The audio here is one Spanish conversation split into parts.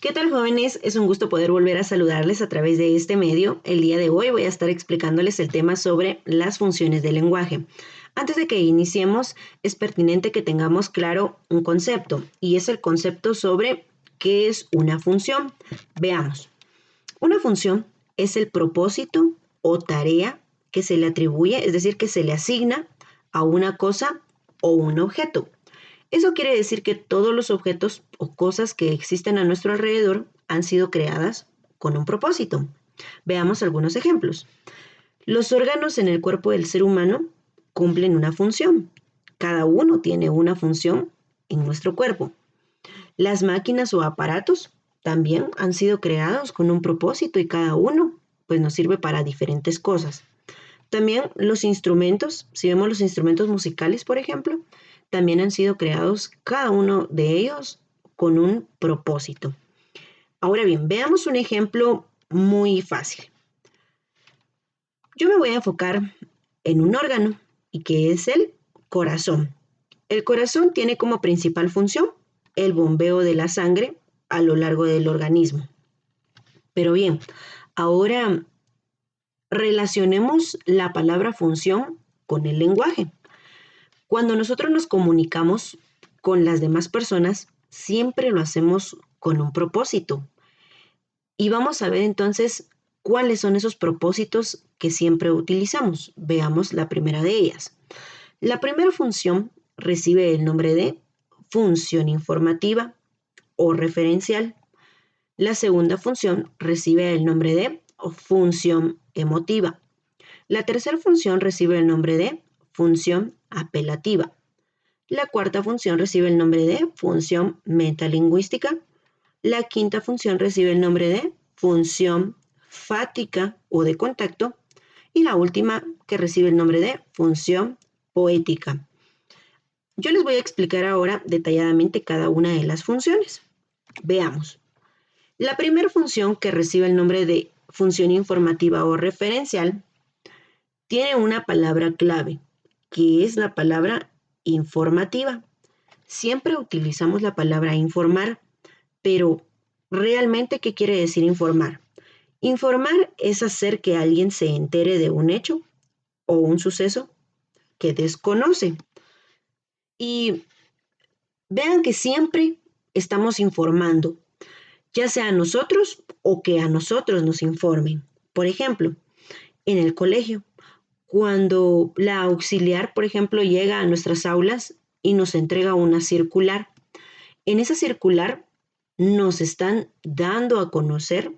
¿Qué tal, jóvenes? Es un gusto poder volver a saludarles a través de este medio. El día de hoy voy a estar explicándoles el tema sobre las funciones del lenguaje. Antes de que iniciemos, es pertinente que tengamos claro un concepto, y es el concepto sobre qué es una función. Veamos. Una función es el propósito o tarea que se le atribuye, es decir, que se le asigna a una cosa o un objeto. Eso quiere decir que todos los objetos o cosas que existen a nuestro alrededor han sido creadas con un propósito. Veamos algunos ejemplos. Los órganos en el cuerpo del ser humano cumplen una función. Cada uno tiene una función en nuestro cuerpo. Las máquinas o aparatos también han sido creados con un propósito y cada uno pues nos sirve para diferentes cosas. También los instrumentos, si vemos los instrumentos musicales, por ejemplo, también han sido creados cada uno de ellos con un propósito. Ahora bien, veamos un ejemplo muy fácil. Yo me voy a enfocar en un órgano y que es el corazón. El corazón tiene como principal función el bombeo de la sangre a lo largo del organismo. Pero bien, ahora relacionemos la palabra función con el lenguaje. Cuando nosotros nos comunicamos con las demás personas, siempre lo hacemos con un propósito. Y vamos a ver entonces cuáles son esos propósitos que siempre utilizamos. Veamos la primera de ellas. La primera función recibe el nombre de función informativa o referencial. La segunda función recibe el nombre de función emotiva. La tercera función recibe el nombre de función apelativa. La cuarta función recibe el nombre de función metalingüística. La quinta función recibe el nombre de función fática o de contacto. Y la última que recibe el nombre de función poética. Yo les voy a explicar ahora detalladamente cada una de las funciones. Veamos. La primera función, que recibe el nombre de función informativa o referencial, tiene una palabra clave, que es la palabra informativa. Siempre utilizamos la palabra informar, pero ¿realmente qué quiere decir informar? Informar es hacer que alguien se entere de un hecho o un suceso que desconoce. Y vean que siempre estamos informando, ya sea a nosotros o que a nosotros nos informen. Por ejemplo, en el colegio, cuando la auxiliar, por ejemplo, llega a nuestras aulas y nos entrega una circular. En esa circular nos están dando a conocer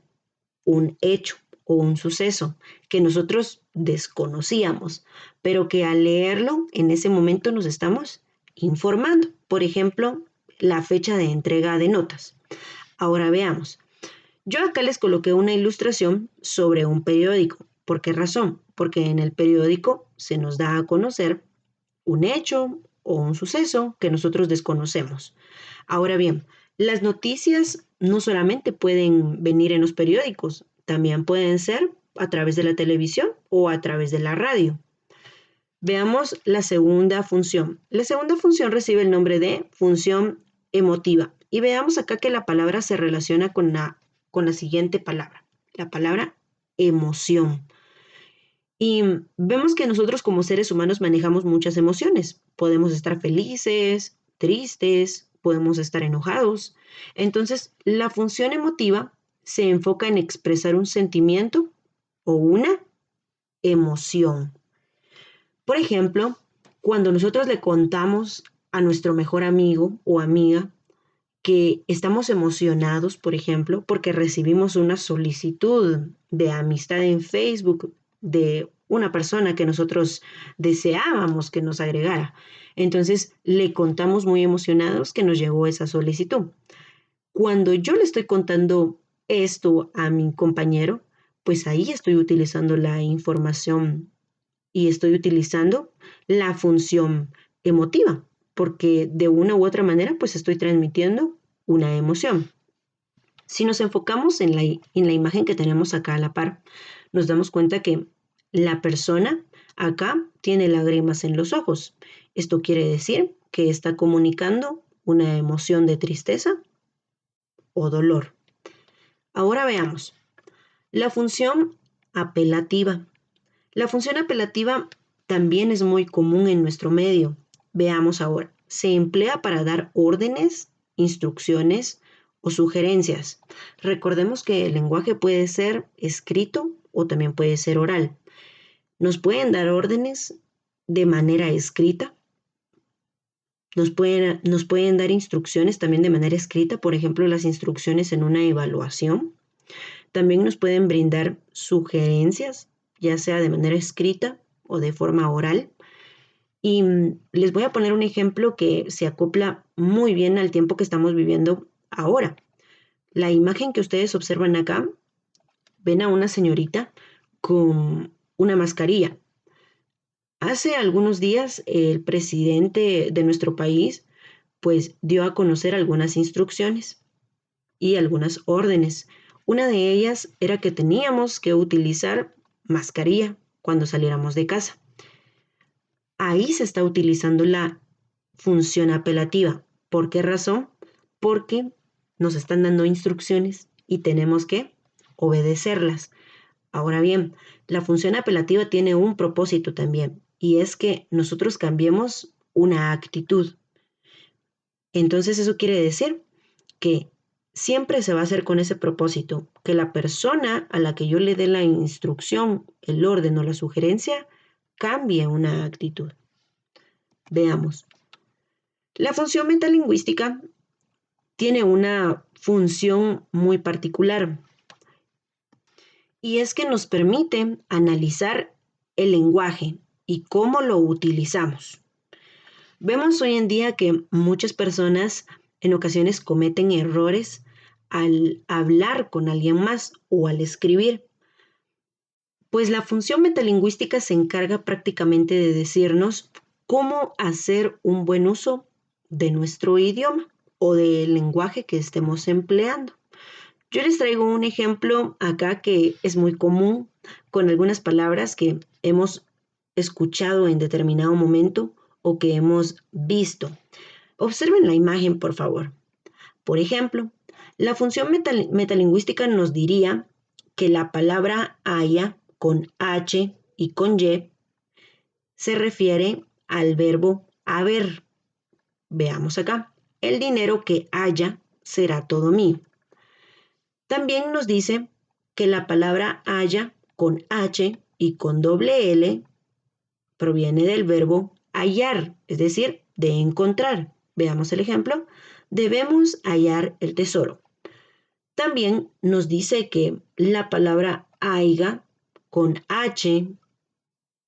un hecho o un suceso que nosotros desconocíamos, pero que al leerlo en ese momento nos estamos informando. Por ejemplo, la fecha de entrega de notas. Ahora veamos. Yo acá les coloqué una ilustración sobre un periódico. ¿Por qué razón? Porque en el periódico se nos da a conocer un hecho o un suceso que nosotros desconocemos. Ahora bien, las noticias no solamente pueden venir en los periódicos, también pueden ser a través de la televisión o a través de la radio. Veamos la segunda función. La segunda función recibe el nombre de función emotiva. Y veamos acá que la palabra se relaciona con la siguiente palabra, la palabra emoción. Y vemos que nosotros como seres humanos manejamos muchas emociones. Podemos estar felices, tristes, podemos estar enojados. Entonces, la función emotiva se enfoca en expresar un sentimiento o una emoción. Por ejemplo, cuando nosotros le contamos a nuestro mejor amigo o amiga que estamos emocionados, por ejemplo, porque recibimos una solicitud de amistad en Facebook de una persona que nosotros deseábamos que nos agregara. Entonces le contamos muy emocionados que nos llegó esa solicitud. Cuando yo le estoy contando esto a mi compañero, pues ahí estoy utilizando la información y estoy utilizando la función emotiva, porque de una u otra manera, pues estoy transmitiendo una emoción. Si nos enfocamos en la imagen que tenemos acá a la par, nos damos cuenta que la persona acá tiene lágrimas en los ojos. Esto quiere decir que está comunicando una emoción de tristeza o dolor. Ahora veamos. La función apelativa. La función apelativa también es muy común en nuestro medio. Veamos ahora. Se emplea para dar órdenes, instrucciones o sugerencias. Recordemos que el lenguaje puede ser escrito o también puede ser oral. Nos pueden dar órdenes de manera escrita. Nos pueden dar instrucciones también de manera escrita, por ejemplo, las instrucciones en una evaluación. También nos pueden brindar sugerencias, ya sea de manera escrita o de forma oral. Y les voy a poner un ejemplo que se acopla muy bien al tiempo que estamos viviendo ahora. La imagen que ustedes observan acá, ven a una señorita con una mascarilla. Hace algunos días el presidente de nuestro país pues dio a conocer algunas instrucciones y algunas órdenes. Una de ellas era que teníamos que utilizar mascarilla cuando saliéramos de casa. Ahí se está utilizando la función apelativa. ¿Por qué razón? Porque nos están dando instrucciones y tenemos que obedecerlas. Ahora bien, la función apelativa tiene un propósito también, y es que nosotros cambiemos una actitud. Entonces eso quiere decir que siempre se va a hacer con ese propósito, que la persona a la que yo le dé la instrucción, el orden o la sugerencia, cambie una actitud. Veamos. La función metalingüística tiene una función muy particular y es que nos permite analizar el lenguaje y cómo lo utilizamos. Vemos hoy en día que muchas personas en ocasiones cometen errores al hablar con alguien más o al escribir, pues la función metalingüística se encarga prácticamente de decirnos cómo hacer un buen uso de nuestro idioma o del lenguaje que estemos empleando. Yo les traigo un ejemplo acá que es muy común con algunas palabras que hemos escuchado en determinado momento o que hemos visto. Observen la imagen, por favor. Por ejemplo, la función metalingüística nos diría que la palabra haya con H y con Y se refiere al verbo haber. Veamos acá. El dinero que haya será todo mío. También nos dice que la palabra haya con H y con doble L proviene del verbo hallar, es decir, de encontrar. Veamos el ejemplo. Debemos hallar el tesoro. También nos dice que la palabra haiga con H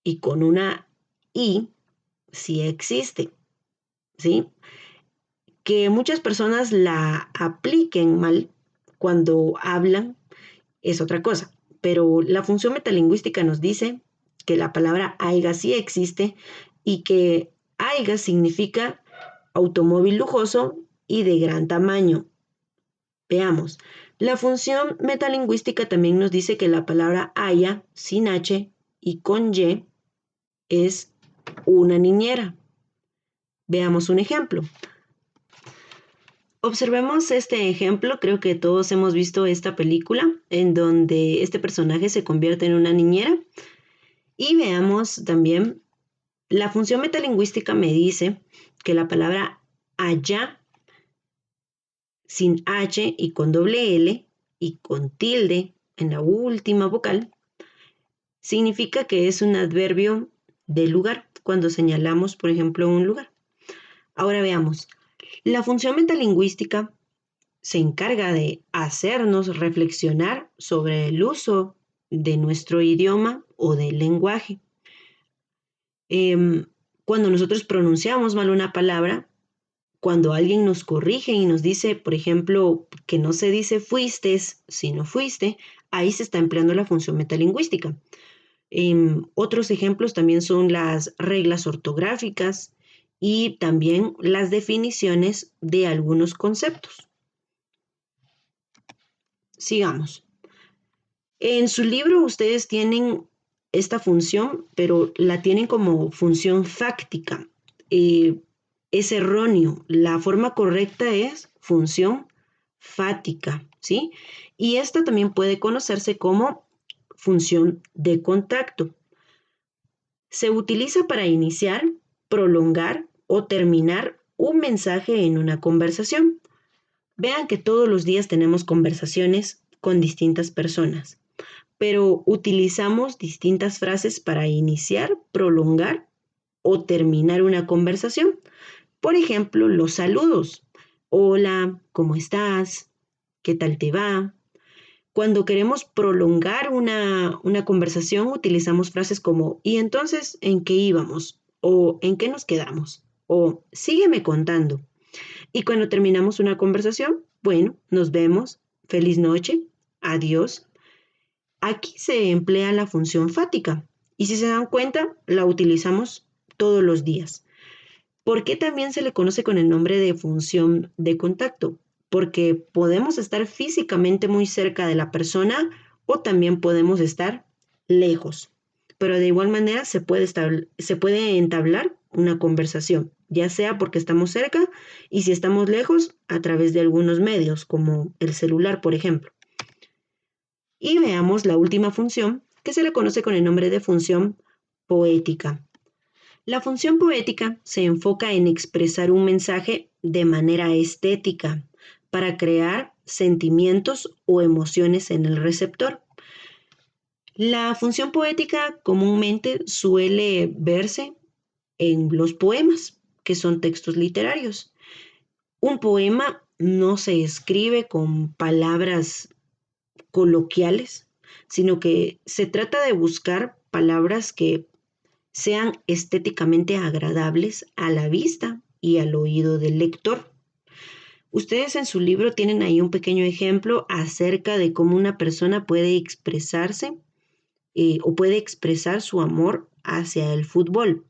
y con una I sí existe, ¿sí? Que muchas personas la apliquen mal cuando hablan es otra cosa, pero la función metalingüística nos dice que la palabra haiga sí existe y que haiga significa automóvil lujoso y de gran tamaño. Veamos, la función metalingüística también nos dice que la palabra haya sin H y con Y es una niñera. Veamos un ejemplo. Observemos este ejemplo, creo que todos hemos visto esta película en donde este personaje se convierte en una niñera y veamos también la función metalingüística me dice que la palabra allá sin H y con doble L y con tilde en la última vocal significa que es un adverbio de lugar cuando señalamos, por ejemplo, un lugar. Ahora veamos, la función metalingüística se encarga de hacernos reflexionar sobre el uso de nuestro idioma o del lenguaje. Cuando nosotros pronunciamos mal una palabra, cuando alguien nos corrige y nos dice, por ejemplo, que no se dice fuiste, sino fuiste, ahí se está empleando la función metalingüística. Otros ejemplos también son las reglas ortográficas y también las definiciones de algunos conceptos. Sigamos. En su libro ustedes tienen esta función, pero la tienen como función fáctica. Es erróneo. La forma correcta es función fática, ¿sí? Y esta también puede conocerse como función de contacto. Se utiliza para iniciar, prolongar o terminar un mensaje en una conversación. Vean que todos los días tenemos conversaciones con distintas personas, pero utilizamos distintas frases para iniciar, prolongar o terminar una conversación. Por ejemplo, los saludos. Hola, ¿cómo estás? ¿Qué tal te va? Cuando queremos prolongar una conversación, utilizamos frases como ¿y entonces en qué íbamos? O ¿en qué nos quedamos? O sígueme contando. Y cuando terminamos una conversación, bueno, nos vemos, feliz noche, adiós. Aquí se emplea la función fática y si se dan cuenta, la utilizamos todos los días. ¿Por qué también se le conoce con el nombre de función de contacto? Porque podemos estar físicamente muy cerca de la persona o también podemos estar lejos. Pero de igual manera se puede entablar una conversación, ya sea porque estamos cerca y si estamos lejos a través de algunos medios, como el celular, por ejemplo. Y veamos la última función, que se le conoce con el nombre de función poética. La función poética se enfoca en expresar un mensaje de manera estética para crear sentimientos o emociones en el receptor. La función poética comúnmente suele verse en los poemas, que son textos literarios. Un poema no se escribe con palabras coloquiales, sino que se trata de buscar palabras que sean estéticamente agradables a la vista y al oído del lector. Ustedes en su libro tienen ahí un pequeño ejemplo acerca de cómo una persona puede expresarse o puede expresar su amor hacia el fútbol.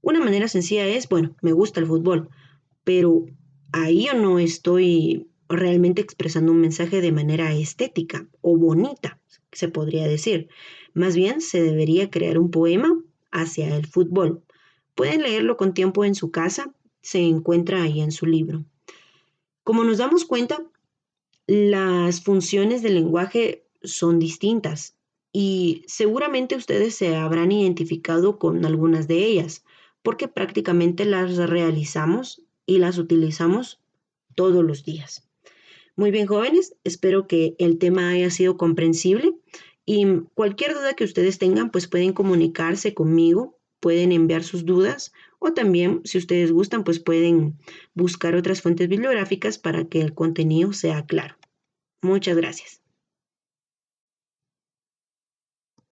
Una manera sencilla es, bueno, me gusta el fútbol, pero ahí yo no estoy realmente expresando un mensaje de manera estética o bonita, se podría decir. Más bien se debería crear un poema hacia el fútbol. Pueden leerlo con tiempo en su casa, se encuentra ahí en su libro. Como nos damos cuenta, las funciones del lenguaje son distintas y seguramente ustedes se habrán identificado con algunas de ellas, porque prácticamente las realizamos y las utilizamos todos los días. Muy bien, jóvenes, espero que el tema haya sido comprensible y cualquier duda que ustedes tengan, pues pueden comunicarse conmigo, pueden enviar sus dudas o también, si ustedes gustan, pues pueden buscar otras fuentes bibliográficas para que el contenido sea claro. Muchas gracias.